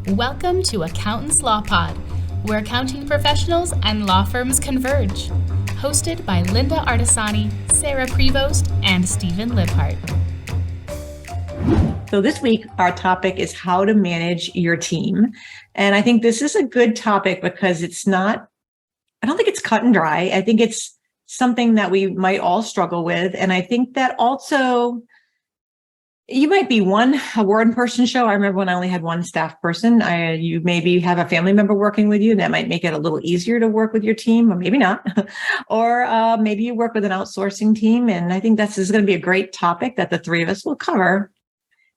Welcome to Accountants Law Pod, where accounting professionals and law firms converge. Hosted by Lynda Artesani, Sarah Prevost, and Steve Libhart. So this week, our topic is how to manage your team. And I think this is a good topic because I don't think it's cut and dry. I think it's something that we might all struggle with. And I think that also you might be a one-person show. I remember when I only had one staff person. You maybe have a family member working with you. That might make it a little easier to work with your team, or maybe not. Or maybe you work with an outsourcing team. And I think this is going to be a great topic that the three of us will cover.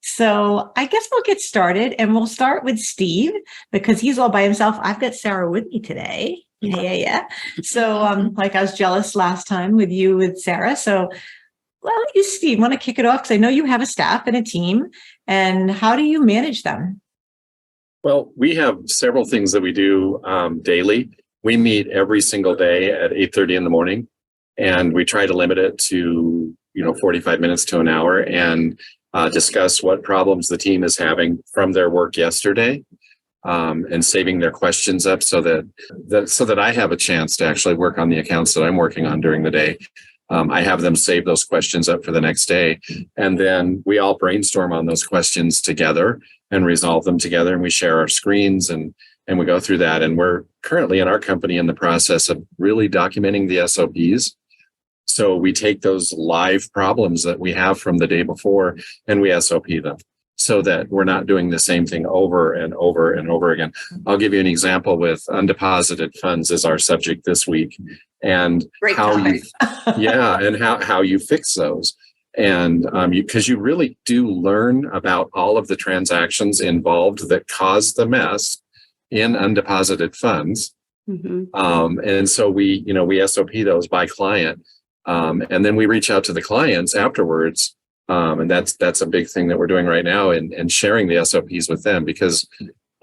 So I guess we'll get started, and we'll start with Steve because he's all by himself. I've got Sarah with me today. Yeah. So like I was jealous last time with Sarah. So well, you, Steve, want to kick it off? Because I know you have a staff and a team. And how do you manage them? Well, we have several things that we do daily. We meet every single day at 8:30 in the morning, and we try to limit it to 45 minutes to an hour, and discuss what problems the team is having from their work yesterday, and saving their questions up so that I have a chance to actually work on the accounts that I'm working on during the day. I have them save those questions up for the next day. And then we all brainstorm on those questions together and resolve them together. And we share our screens and we go through that. And we're currently in our company in the process of really documenting the SOPs. So we take those live problems that we have from the day before and we SOP them so that we're not doing the same thing over and over and over again. I'll give you an example with undeposited funds as our subject this week, and how you fix those. And because you really do learn about all of the transactions involved that cause the mess in undeposited funds. Mm-hmm. And so we SOP those by client. And then we reach out to the clients afterwards. And that's a big thing that we're doing right now, and sharing the SOPs with them, because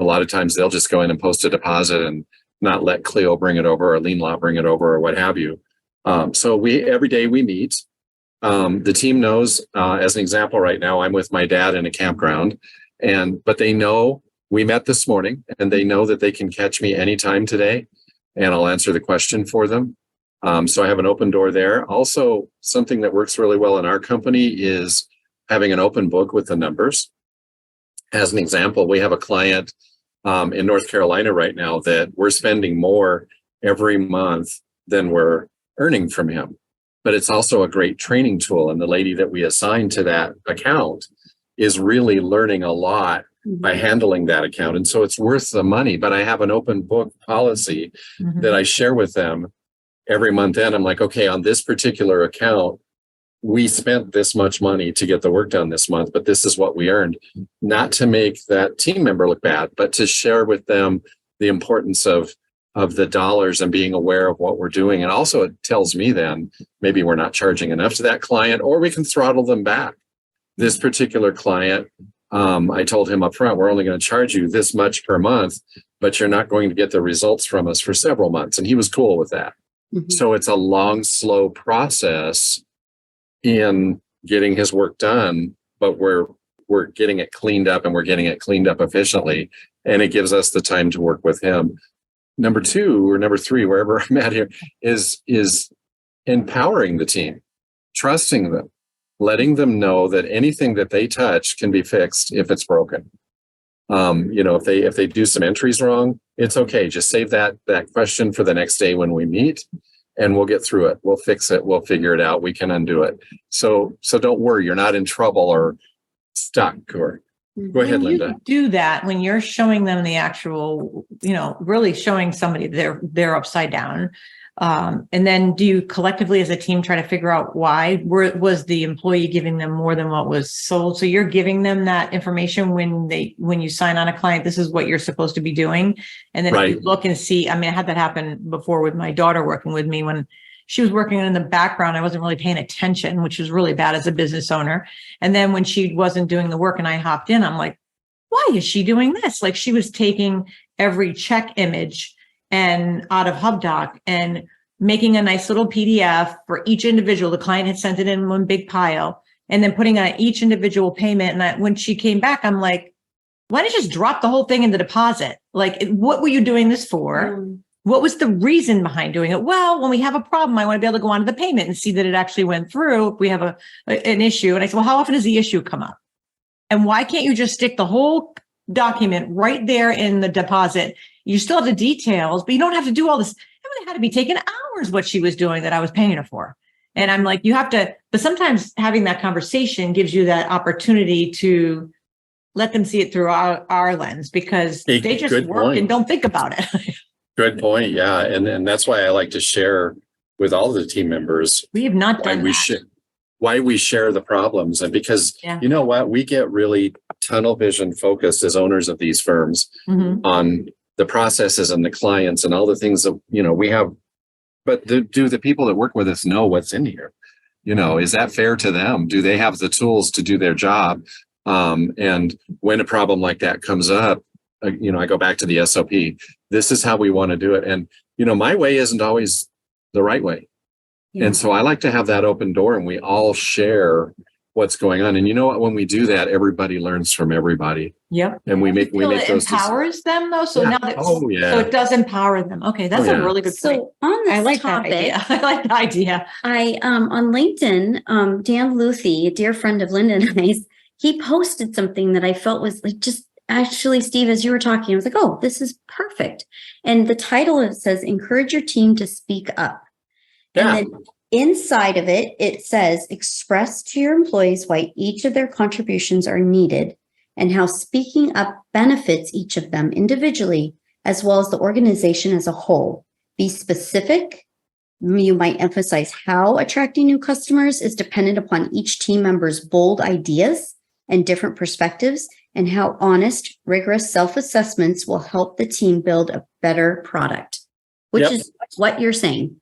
a lot of times they'll just go in and post a deposit and not let Clio bring it over or Lien Law bring it over or what have you. So every day we meet. The team knows, as an example right now, I'm with my dad in a campground, but they know we met this morning and they know that they can catch me anytime today and I'll answer the question for them. So I have an open door there. Also, something that works really well in our company is having an open book with the numbers. As an example, we have a client in North Carolina right now that we're spending more every month than we're earning from him. But it's also a great training tool. And the lady that we assigned to that account is really learning a lot by handling that account. And so it's worth the money. But I have an open book policy that I share with them every month end. I'm like, okay, on this particular account, we spent this much money to get the work done this month, but this is what we earned. Not to make that team member look bad, but to share with them the importance of the dollars and being aware of what we're doing. And also it tells me then maybe we're not charging enough to that client, or we can throttle them back. This particular client, I told him up front, we're only going to charge you this much per month, but you're not going to get the results from us for several months. And he was cool with that. Mm-hmm. So it's a long, slow process in getting his work done, but we're getting it cleaned up, and we're getting it cleaned up efficiently. And it gives us the time to work with him. Number 2 or number 3, wherever I'm at here, is empowering the team, trusting them, letting them know that anything that they touch can be fixed if it's broken. If they do some entries wrong, it's okay. Just save that question for the next day when we meet, and we'll get through it. We'll fix it. We'll figure it out. We can undo it. So don't worry. You're not in trouble or stuck. Or go ahead, Lynda. You do that when you're showing them the actual, really showing somebody they're upside down. And then do you collectively as a team try to figure out why was the employee giving them more than what was sold? So you're giving them that information when you sign on a client, this is what you're supposed to be doing. And then If you look and see, I had that happen before with my daughter working with me. When she was working in the background, I wasn't really paying attention, which was really bad as a business owner. And then when she wasn't doing the work and I hopped in, I'm like, why is she doing this? Like, she was taking every check image and out of HubDoc and making a nice little PDF for each individual. The client had sent it in one big pile, and then putting on each individual payment. And when she came back, I'm like, why don't you just drop the whole thing in the deposit? Like, what were you doing this for? What was the reason behind doing it? Well, when we have a problem, I want to be able to go onto the payment and see that it actually went through. If we have an issue. And I said, well, how often does the issue come up? And why can't you just stick the whole document right there in the deposit? You still have the details, but you don't have to do all this. It really had to be taking hours what she was doing that I was paying her for. And I'm like, you have to, but sometimes having that conversation gives you that opportunity to let them see it through our lens, because they just work and don't think about it. Good point. Yeah. And that's why I like to share with all the team members. We have not done why we share the problems. And because you know what, we get really tunnel vision focused as owners of these firms on the processes and the clients and all the things that, you know, we have. But do the people that work with us know what's in here? You know, is that fair to them? Do they have the tools to do their job? And when a problem like that comes up, you know, I go back to the SOP. This is how we want to do it. And, you know, my way isn't always the right way. Yeah. And so I like to have that open door and we all share what's going on. And you know what, when we do that, everybody learns from everybody. Yep. And we make those empowers them though. So now that so it does empower them. Okay. That's a really good point. So on this topic, I like the idea. I on LinkedIn, Dan Luthi, a dear friend of Lynda and I's, he posted something that I felt was like just actually, Steve, as you were talking, I was like, oh, this is perfect. And the title, it says, encourage your team to speak up. Yeah. And then inside of it, it says, express to your employees why each of their contributions are needed and how speaking up benefits each of them individually, as well as the organization as a whole. Be specific. You might emphasize how attracting new customers is dependent upon each team member's bold ideas and different perspectives, and how honest, rigorous self-assessments will help the team build a better product, which is what you're saying.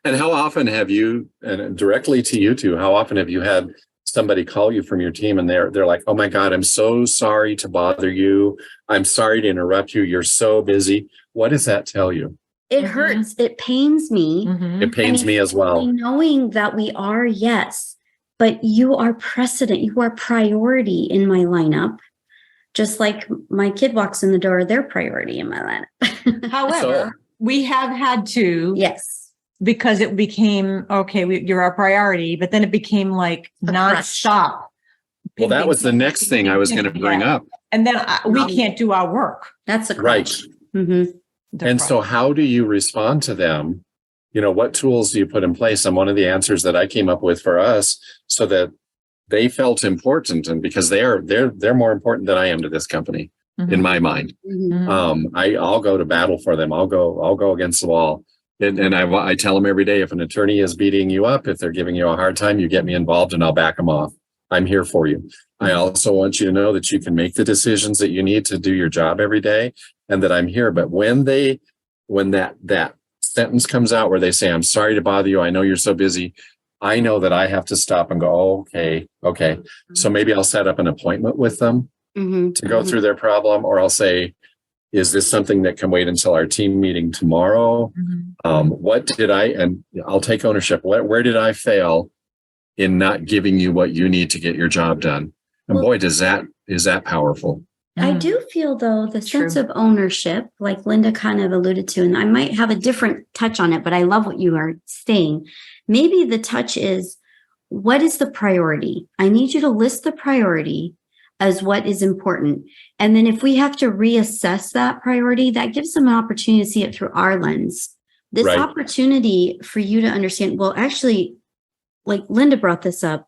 And how often have you, and directly to you two, how often have you had somebody call you from your team and they're like, oh my God, I'm so sorry to bother you. I'm sorry to interrupt you. You're so busy. What does that tell you? It hurts. It pains me. It pains me as well. Knowing that we are, yes, but you are precedent. You are priority in my lineup. Just like my kid walks in the door, they're priority in my lineup. However, we have had to. Yes. Because it became, okay, you're our priority, but then it became like nonstop. Well, that was the next thing I was going to bring up. And then we can't do our work. That's a crunch. Right. And so how do you respond to them? You know, what tools do you put in place? And one of the answers that I came up with for us so that they felt important, and because they're more important than I am to this company in my mind. I'll go to battle for them. I'll go against the wall. And I tell them every day, if an attorney is beating you up, if they're giving you a hard time, you get me involved and I'll back them off. I'm here for you. I also want you to know that you can make the decisions that you need to do your job every day and that I'm here. But when that sentence comes out where they say, I'm sorry to bother you, I know you're so busy, I know that I have to stop and go, okay. So maybe I'll set up an appointment with them to go through their problem, or I'll say, is this something that can wait until our team meeting tomorrow? And I'll take ownership. Where did I fail in not giving you what you need to get your job done? And boy, is that powerful. I do feel, though, the sense of ownership, like Lynda kind of alluded to, and I might have a different touch on it, but I love what you are saying. Maybe the touch is, what is the priority? I need you to list the priority as what is important. And then if we have to reassess that priority, that gives them an opportunity to see it through our lens. This opportunity for you to understand, well, actually, like Lynda brought this up,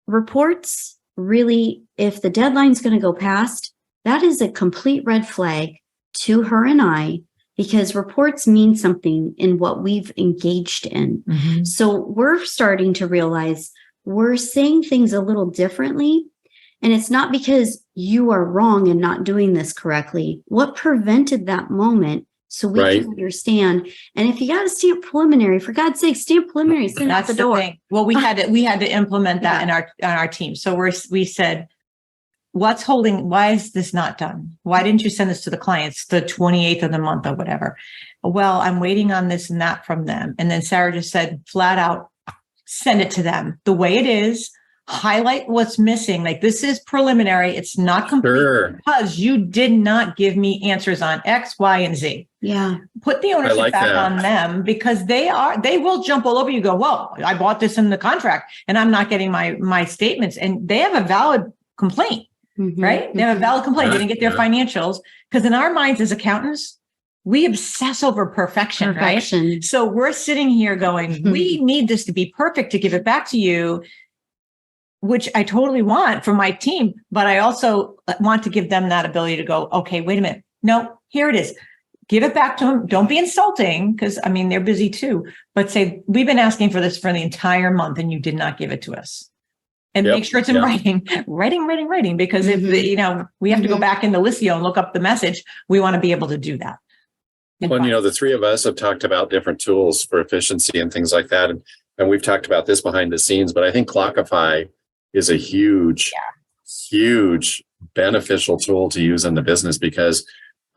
reports really, if the deadline's going to go past, that is a complete red flag to her and I, because reports mean something in what we've engaged in. So we're starting to realize we're saying things a little differently. And it's not because you are wrong and not doing this correctly. What prevented that moment so we can understand? And if you got to stamp preliminary, for God's sake, stamp preliminary, send out the door. Thing. Well, we had to implement that in our team. So we said, why is this not done? Why didn't you send this to the clients the 28th of the month or whatever? Well, I'm waiting on this and that from them. And then Sarah just said flat out, send it to them the way it is. highlight what's missing. Like, this is preliminary. It's not complete because you did not give me answers on X, Y, and Z. Yeah. Put the ownership back on them, because they will jump all over you. Go, well, I bought this in the contract and I'm not getting my statements, and they have a valid complaint, right? They have a valid complaint. They didn't get their financials, because in our minds as accountants, we obsess over perfection, right? So we're sitting here going, we need this to be perfect to give it back to you, which I totally want for my team. But I also want to give them that ability to go, okay, wait a minute. No, here it is. Give it back to them. Don't be insulting, because I mean, they're busy too, but say, we've been asking for this for the entire month and you did not give it to us. And make sure it's in writing, because if we have to go back into Lisio and look up the message, we want to be able to do that. Well, the three of us have talked about different tools for efficiency and things like that. And we've talked about this behind the scenes, but I think Clockify is a huge beneficial tool to use in the business, because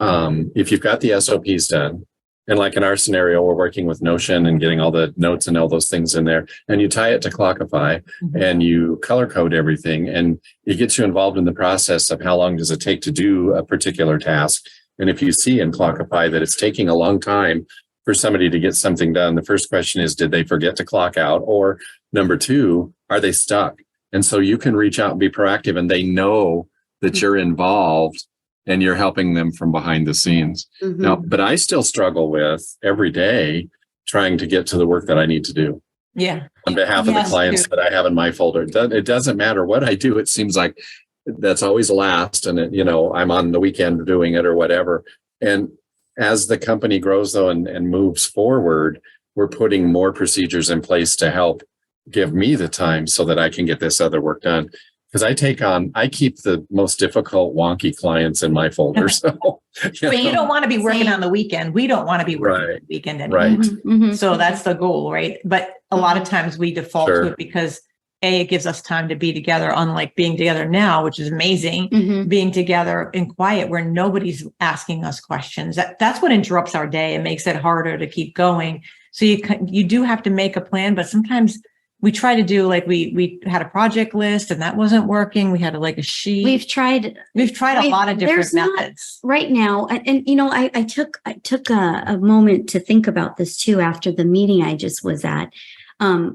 if you've got the SOPs done, and like in our scenario, we're working with Notion and getting all the notes and all those things in there, and you tie it to Clockify and you color code everything, and it gets you involved in the process of how long does it take to do a particular task. And if you see in Clockify that it's taking a long time for somebody to get something done, the first question is, did they forget to clock out? Or number two, are they stuck? And so you can reach out and be proactive, and they know that you're involved and you're helping them from behind the scenes. Now, but I still struggle with every day trying to get to the work that I need to do. Yeah. On behalf of the clients that I have in my folder. It doesn't matter what I do. It seems like that's always last. And, I'm on the weekend doing it or whatever. And as the company grows, though, and moves forward, we're putting more procedures in place to help give me the time so that I can get this other work done. Because I keep the most difficult, wonky clients in my folder. So, but you don't want to be working on the weekend. We don't want to be working on the weekend anymore. So that's the goal, right? But a lot of times we default to it because it gives us time to be together, unlike being together now, which is amazing. Being together in quiet where nobody's asking us questions. That's what interrupts our day and makes it harder to keep going. So you do have to make a plan, but sometimes we try to do like we had a project list and that wasn't working. We had a sheet. We've tried a lot of different methods right now. And I took a moment to think about this too after the meeting I just was at,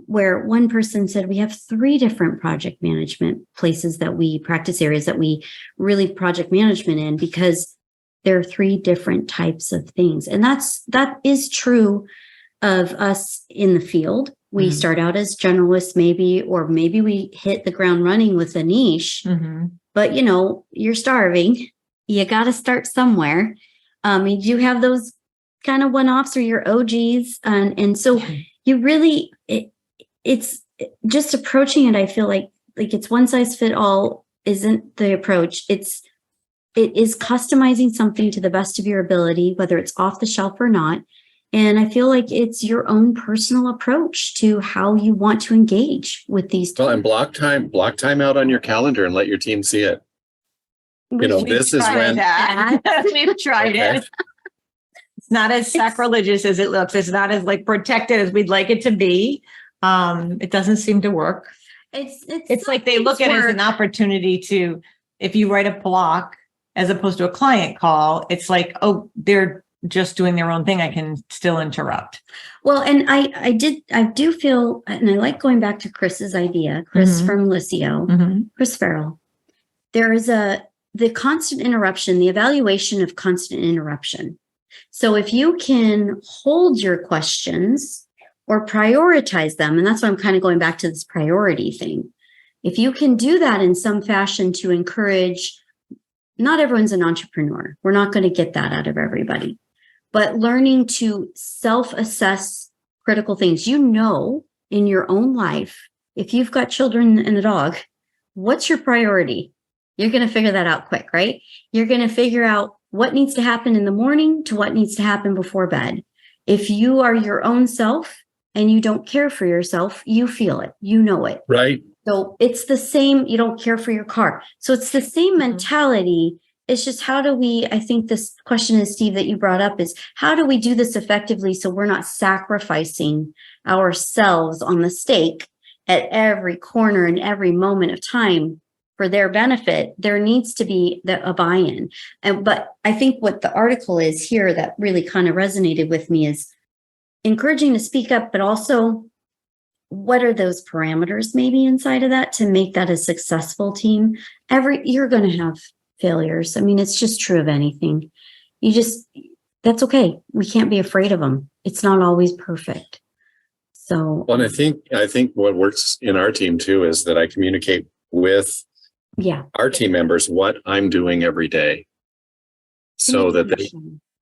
where one person said we have 3 different project management places that we practice, areas that we really project management in, because there are 3 different types of things. And that is true of us in the field. We start out as generalists, maybe we hit the ground running with a niche, but you're starving. You got to start somewhere. You do have those kind of one-offs or your OGs. And so you really, it's just approaching it. I feel like it's one size fit all isn't the approach. It is customizing something to the best of your ability, whether it's off the shelf or not. And I feel like it's your own personal approach to how you want to engage with these. Well, and block time out on your calendar and let your team see it. This is when we've tried it. It's not as sacrilegious as it looks. It's not as protected as we'd like it to be. It doesn't seem to work. It's like they look at it as an opportunity to, if you write a block as opposed to a client call, it's like, oh, they're just doing their own thing. I can still interrupt. Well, and I do feel, and I like going back to Chris's idea, Chris from Lisio, Chris Farrell. There is the constant interruption, the evaluation of constant interruption. So if you can hold your questions or prioritize them, and that's why I'm kind of going back to this priority thing. If you can do that in some fashion to encourage, not everyone's an entrepreneur. We're not going to get that out of everybody. But learning to self-assess critical things, in your own life, if you've got children and a dog, what's your priority? You're going to figure that out quick, right? You're going to figure out what needs to happen in the morning to what needs to happen before bed. If you are your own self and you don't care for yourself, you feel it, you know it. Right. So it's the same, you don't care for your car. So it's the same mentality. It's just I think this question is, Steve, that you brought up is, how do we do this effectively so we're not sacrificing ourselves on the stake at every corner and every moment of time for their benefit, there needs to be a buy-in. But I think what the article is here that really kind of resonated with me is encouraging to speak up, but also what are those parameters maybe inside of that to make that a successful team? You're going to have failures. I mean, it's just true of anything. That's okay. We can't be afraid of them. It's not always perfect. So, well, and I think what works in our team too is that I communicate with our team members what I'm doing every day, so that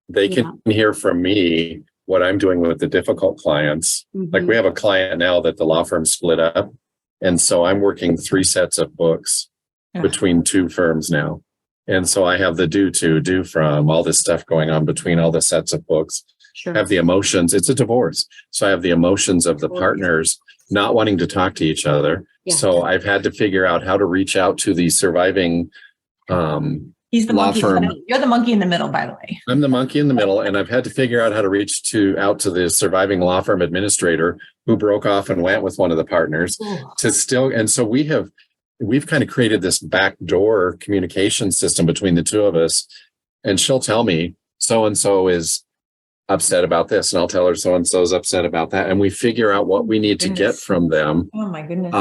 they can hear from me what I'm doing with the difficult clients. Mm-hmm. Like we have a client now that the law firm split up, and so I'm working 3 sets of books between 2 firms now. And so I have the do from, all this stuff going on between all the sets of books. Sure. Have the emotions. It's a divorce. So I have the emotions of the partners not wanting to talk to each other. Yeah. So I've had to figure out how to reach out to the surviving He's the law firm. You're the monkey in the middle, by the way. I'm the monkey in the middle, and I've had to figure out how to reach out to the surviving law firm administrator who broke off and went with one of the partners to still. And so we've kind of created this backdoor communication system between the 2 of us. And she'll tell me so-and-so is upset about this, and I'll tell her so-and-so is upset about that. And we figure out what we need to get from them. Oh my goodness.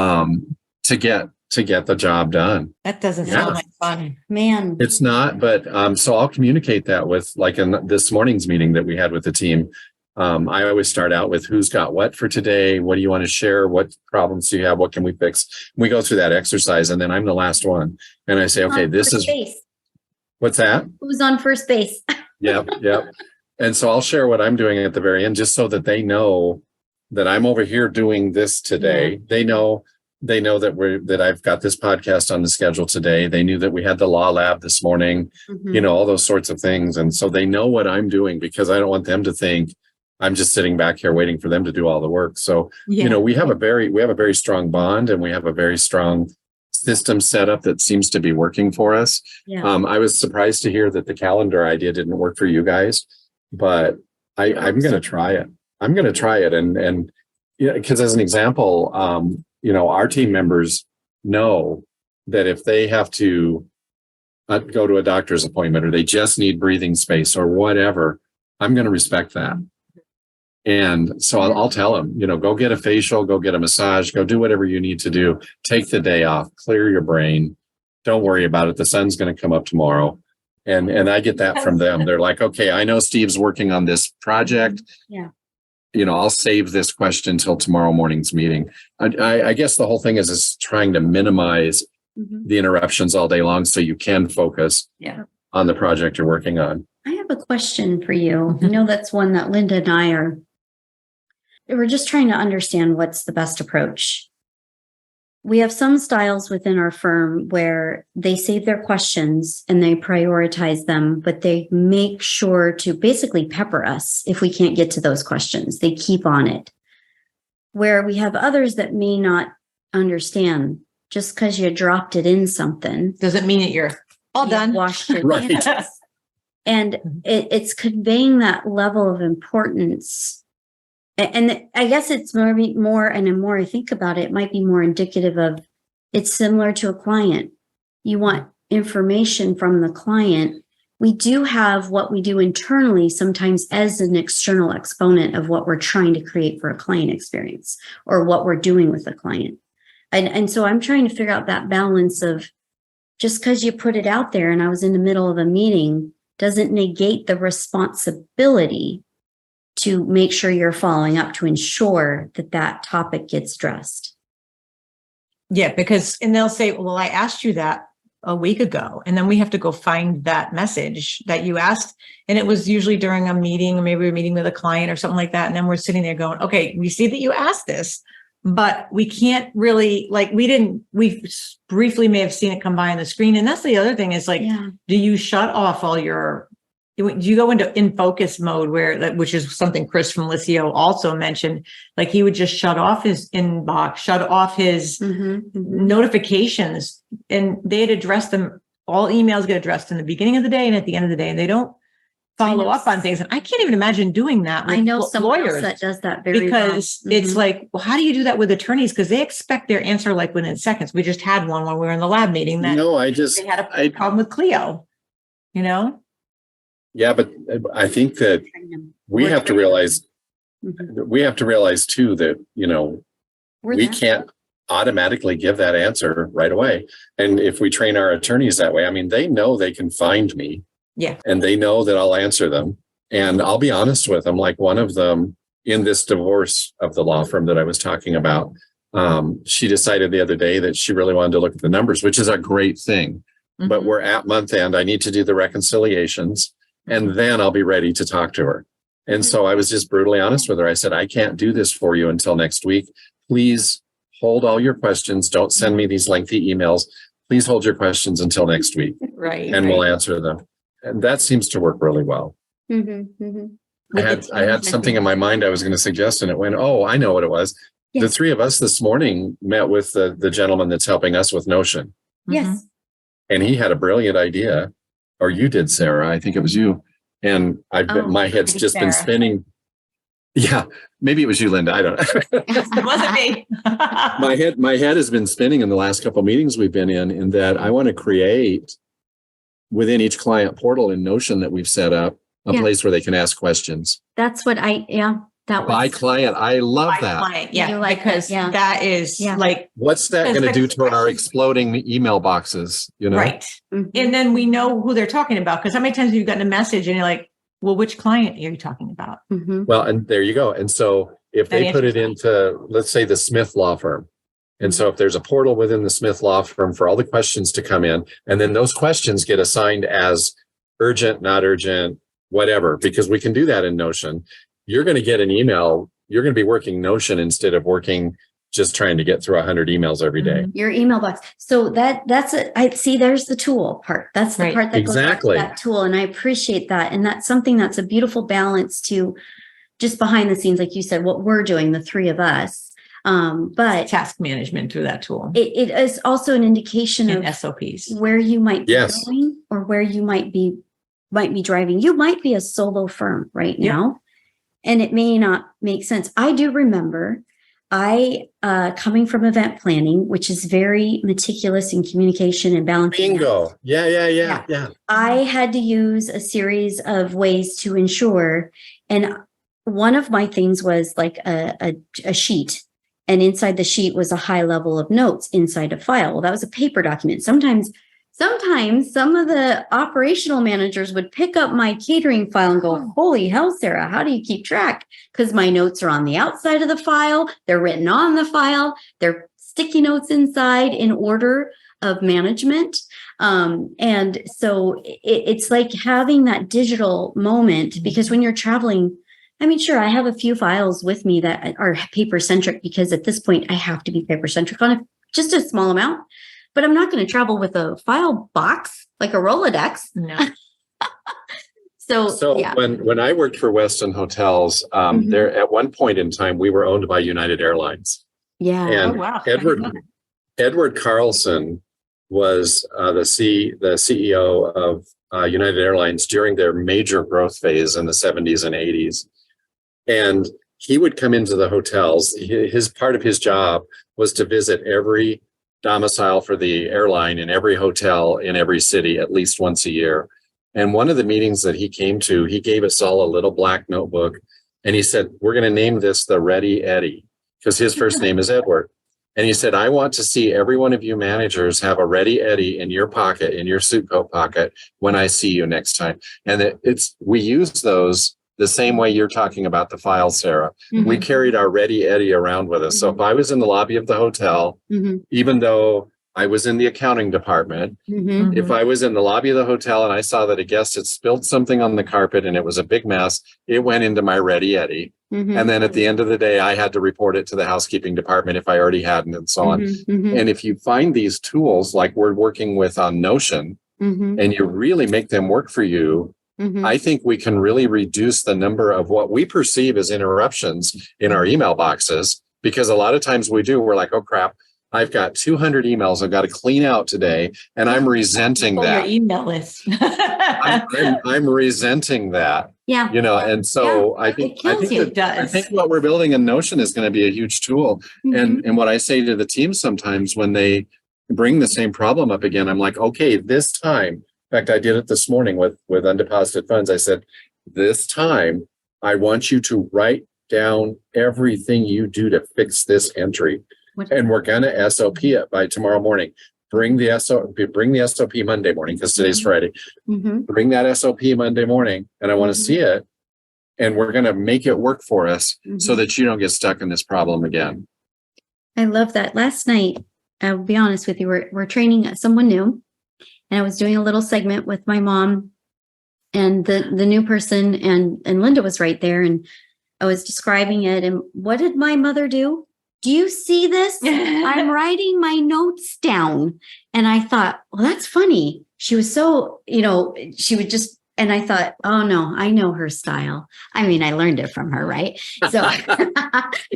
To get the job done. That doesn't sound like fun. Man. It's not, but so I'll communicate that with, like in this morning's meeting that we had with the team. I always start out with who's got what for today. What do you want to share? What problems do you have? What can we fix? We go through that exercise, and then I'm the last one. And I say, okay, this is what's that? Who's on first base? Yep. And so I'll share what I'm doing at the very end, just so that they know that I'm over here doing this today. Yeah. They know that I've got this podcast on the schedule today. They knew that we had the law lab this morning, all those sorts of things. And so they know what I'm doing, because I don't want them to think I'm just sitting back here waiting for them to do all the work. So, we have a very strong bond, and we have a very strong system set up that seems to be working for us. Yeah. I was surprised to hear that the calendar idea didn't work for you guys, but I'm going to try it. I'm going to try it. And because as an example, our team members know that if they have to go to a doctor's appointment, or they just need breathing space or whatever, I'm going to respect that. And so I'll tell them, go get a facial, go get a massage, go do whatever you need to do. Take the day off, clear your brain. Don't worry about it. The sun's going to come up tomorrow. And I get that from them. They're like, okay, I know Steve's working on this project. Yeah. I'll save this question till tomorrow morning's meeting. I guess the whole thing is trying to minimize the interruptions all day long, so you can focus on the project you're working on. I have a question for you. I know that's one that Lynda and we're just trying to understand what's the best approach. We have some styles within our firm where they save their questions and they prioritize them, but they make sure to basically pepper us if we can't get to those questions. They keep on it. Where we have others that may not understand, just because you dropped it in something doesn't mean that you're all done. Washed your right. hands. And it's conveying that level of importance. And I guess it's more, and the more I think about it, it might be more indicative of, it's similar to a client. You want information from the client. We do have what we do internally sometimes as an external exponent of what we're trying to create for a client experience or what we're doing with the client. And so I'm trying to figure out that balance of, just because you put it out there and I was in the middle of a meeting doesn't negate the responsibility to make sure you're following up to ensure that that topic gets addressed. Yeah, and they'll say, well, I asked you that a week ago, and then we have to go find that message that you asked. And it was usually during a meeting, or maybe we're meeting with a client or something like that. And then we're sitting there going, okay, we see that you asked this, but we can't really, we briefly may have seen it come by on the screen. And that's the other thing is do you shut off all do you go into in focus mode which is something Chris from Licio also mentioned, he would just shut off his inbox, shut off his notifications, and they'd address them. All emails get addressed in the beginning of the day and at the end of the day, and they don't follow up on things. And I can't even imagine doing that with I know someone lawyers else that does that very because well. it's like, well, how do you do that with attorneys? Because they expect their answer like within seconds. We just had one when we were in the lab meeting that they had a problem with Clio, you know? Yeah, but I think that we have to realize too that, you know, we can't automatically give that answer right away. And if we train our attorneys that way, I mean, they know they can find me. Yeah. And they know that I'll answer them. And I'll be honest with them, like one of them in this divorce of the law firm that I was talking about, she decided the other day that she really wanted to look at the numbers, which is a great thing. But we're at month end. I need to do the reconciliations and then I'll be ready to talk to her. And so I was just brutally honest with her. I said, I can't do this for you until next week. Please hold all your questions. Don't send me these lengthy emails. Please hold your questions until next week. Right. And we'll answer them. And that seems to work really well. I had something in my mind I was going to suggest, and it went, oh, I know what it was. The three of us this morning met with the gentleman that's helping us with Notion. Yes. And he had a brilliant idea, or you did, Sarah. I think it was you. And my head's just been spinning. Yeah, maybe it was you, Lynda. I don't know. It wasn't me. my head has been spinning in the last couple of meetings we've been in that I want to create within each client portal in Notion that we've set up a place where they can ask questions. That's what that was by client. I love that. Client, because that is like, what's that going to do to our exploding email boxes? You know, right? And then we know who they're talking about, because how many times have you gotten a message and you're like, well, which client are you talking about? Well, and there you go. And so if they put it into, let's say, the Smith law firm. And so if there's a portal within the Smith law firm for all the questions to come in, and then those questions get assigned as urgent, not urgent, whatever, because we can do that in Notion, you're going to get an email. You're going to be working Notion instead of working just trying to get through 100 emails every day. Your email box. So that's it. I see there's the tool part. That's the part that goes back to that tool. And I appreciate that. And that's something that's a beautiful balance to just behind the scenes, like you said, what we're doing, the three of us. But task management through that tool. It is also an indication of SOPs where you might be going or where you might be driving. You might be a solo firm right now, and it may not make sense. I do remember coming from event planning, which is very meticulous in communication and balancing. Bingo. Yeah. I had to use a series of ways to ensure, and one of my things was like a sheet. And inside the sheet was a high level of notes inside a file. Well, that was a paper document. Sometimes some of the operational managers would pick up my catering file and go, holy hell, Sarah, how do you keep track? Because my notes are on the outside of the file. They're written on the file. They're sticky notes inside in order of management. And so it's like having that digital moment, because when you're traveling, I mean, sure, I have a few files with me that are paper-centric, because at this point I have to be paper-centric on just a small amount, but I'm not going to travel with a file box like a Rolodex. No. So when I worked for Westin Hotels, there at one point in time, we were owned by United Airlines. Yeah. And Edward Carlson was the CEO of United Airlines during their major growth phase in the 70s and 80s. And he would come into the hotels. His part of his job was to visit every domicile for the airline in every hotel in every city at least once a year. And one of the meetings that he came to, he gave us all a little black notebook, and he said, we're going to name this the Ready Eddie, because his first name is Edward. And he said, I want to see every one of you managers have a Ready Eddie in your pocket, in your suit coat pocket, when I see you next time. And we use those the same way you're talking about the file, Sarah. We carried our Ready Eddie around with us. So if I was in the lobby of the hotel, even though I was in the accounting department, if I was in the lobby of the hotel and I saw that a guest had spilled something on the carpet and it was a big mess, it went into my Ready Eddie. And then at the end of the day, I had to report it to the housekeeping department if I already hadn't, and so on. And if you find these tools like we're working with on Notion, and you really make them work for you, I think we can really reduce the number of what we perceive as interruptions in our email boxes, because a lot of times we're like, oh crap, I've got 200 emails I've got to clean out today, and I'm resenting Pull your that. email list. I'm resenting that. Yeah. And so I think It does. I think what we're building in Notion is going to be a huge tool. Mhm. And what I say to the team sometimes when they bring the same problem up again, I'm like, okay, this time. In fact, I did it this morning with undeposited funds. I said, this time I want you to write down everything you do to fix this entry. And we're going to SOP it by tomorrow morning. Bring the SOP Monday morning, because today's Friday. Mhm. Bring that SOP Monday morning, and I want to see it. And we're going to make it work for us so that you don't get stuck in this problem again. I love that. Last night, I'll be honest with you, we're training someone new, and I was doing a little segment with my mom and the new person, and Lynda was right there, and I was describing it. And what did my mother do? Do you see this? I'm writing my notes down. And I thought, well, that's funny. She was so, she would just, and I thought, oh no, I know her style. I mean, I learned it from her, right? So,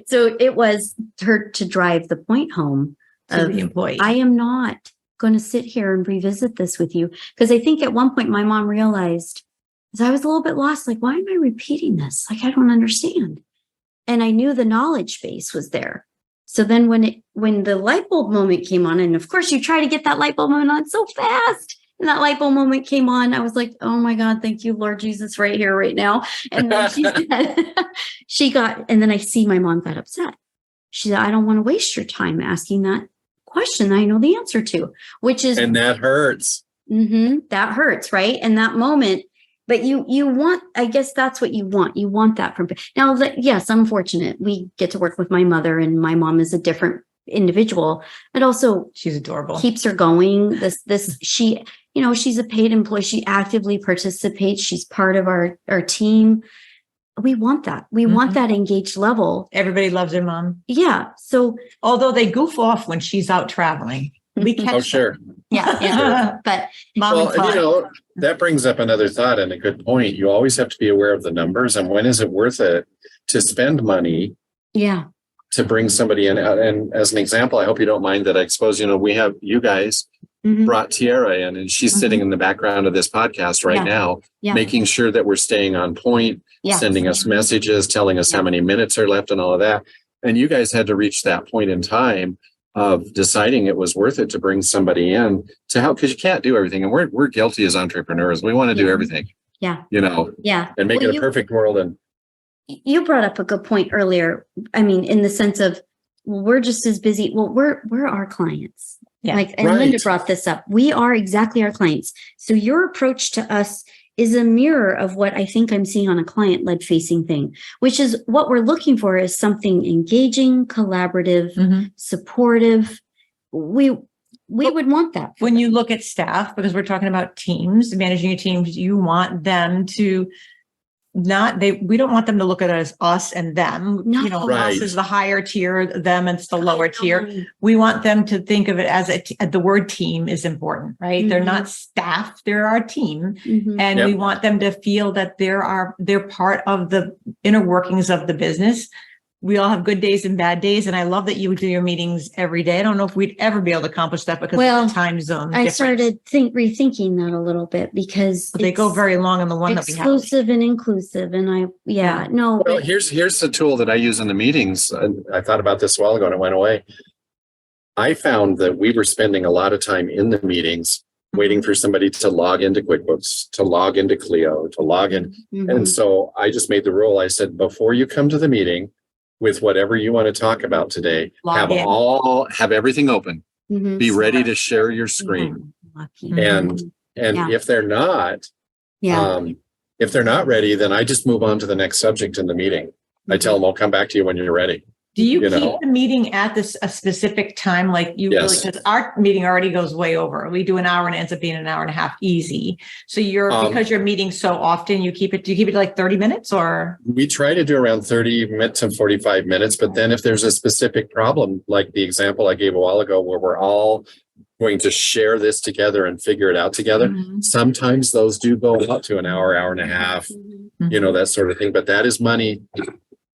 so it was her to drive the point home To of the employee. I am not going to sit here and revisit this with you. Because I think at one point my mom realized, because I was a little bit lost, like, why am I repeating this? Like, I don't understand. And I knew the knowledge base was there. So then when the light bulb moment came on, and of course you try to get that light bulb moment on so fast, and that light bulb moment came on, I was like, oh my God, thank you, Lord Jesus, right here, right now. And then she said, and then I see my mom got upset. She said, I don't want to waste your time asking that question I know the answer to, which is. And that hurts. That hurts, right? And that moment. But you want, I guess that's what you want. You want that from now. Yes, I'm fortunate. We get to work with my mother, and my mom is a different individual. But also, she's adorable. Keeps her going. She's a paid employee. She actively participates. She's part of our team. We want that. We want that engaged level. Everybody loves their mom. Yeah. So although they goof off when she's out traveling, we catch. Oh, sure. Yeah. But mom that brings up another thought and a good point. You always have to be aware of the numbers and when is it worth it to spend money to bring somebody in. And as an example, I hope you don't mind that I expose, we have you guys brought Teaira in, and she's sitting in the background of this podcast right now, making sure that we're staying on point, sending us messages, telling us how many minutes are left and all of that. And you guys had to reach that point in time of deciding it was worth it to bring somebody in to help, because you can't do everything. And we're guilty as entrepreneurs. We want to do everything. And make it a perfect world. And you brought up a good point earlier. I mean, in the sense of, we're just as busy. Well, we're our clients. And Lynda brought this up. We are exactly our clients. So your approach to us is a mirror of what I think I'm seeing on a client-led facing thing, which is what we're looking for is something engaging, collaborative, supportive. We would want that. When you look at staff, because we're talking about teams, managing your teams, you want them to we don't want them to look at it as us and them. No. Us is the higher tier, them it's the lower tier. We want them to think of it as the word team is important, right? They're not staff, they're our team. And we want them to feel that they're part of the inner workings of the business. We all have good days and bad days. And I love that you do your meetings every day. I don't know if we'd ever be able to accomplish that because of the time zone. I started rethinking that a little bit because they go very long on the one that we have. Exclusive and inclusive. And Well, here's the tool that I use in the meetings. I thought about this a while ago and it went away. I found that we were spending a lot of time in the meetings waiting for somebody to log into QuickBooks, to log into Clio, to log in. And so I just made the rule. I said, before you come to the meeting, with whatever you want to talk about today, have everything open. Be ready to share your screen. And if they're not, ready, then I just move on to the next subject in the meeting. I tell them I'll come back to you when you're ready. Do you keep the meeting at a specific time? Like because our meeting already goes way over. We do an hour and it ends up being an hour and a half easy. So because you're meeting so often, do you keep it like 30 minutes or? We try to do around 30 minutes to 45 minutes. But then if there's a specific problem, like the example I gave a while ago, where we're all going to share this together and figure it out together. Sometimes those do go up to an hour, hour and a half, that sort of thing. But that is money.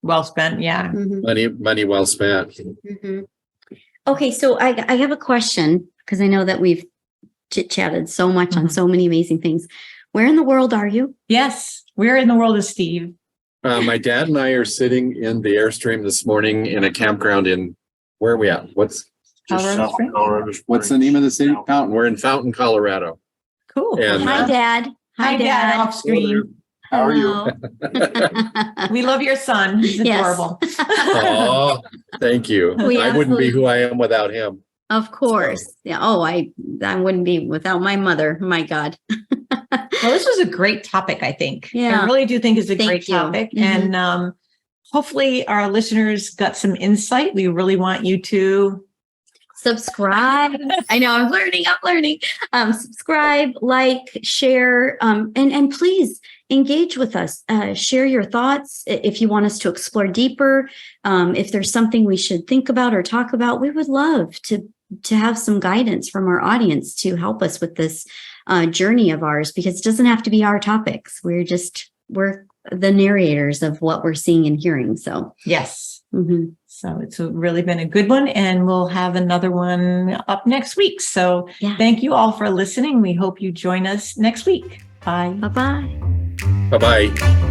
Well spent, yeah. Money well spent. Okay, so I have a question because I know that we've chit-chatted so much on so many amazing things. Where in the world are you? Yes. Where in the world is Steve? My dad and I are sitting in the Airstream this morning in a campground in, where are we at? What's the name of the city? Fountain. We're in Fountain, Colorado. Cool. And, Hi, Dad. Hi, Dad. Off screen. How are you? We love your son. He's Yes. adorable. Oh, thank you. We I wouldn't be absolutely- who I am without him. Of course. Yeah. Oh, I wouldn't be without my mother. My God. Well, this was a great topic, I think. Yeah. I really do think it's a Thank great you. topic. Mhm. And hopefully our listeners got some insight. We really want you to Subscribe. I know I'm learning. Subscribe, like, share, and please engage with us. Share your thoughts. If you want us to explore deeper, if there's something we should think about or talk about, we would love to have some guidance from our audience to help us with this journey of ours, because it doesn't have to be our topics. We're the narrators of what we're seeing and hearing. So yes. mhm. So it's really been a good one, and we'll have another one up next week. So Yeah. thank you all for listening. We hope you join us next week. Bye. Bye-bye. Bye-bye.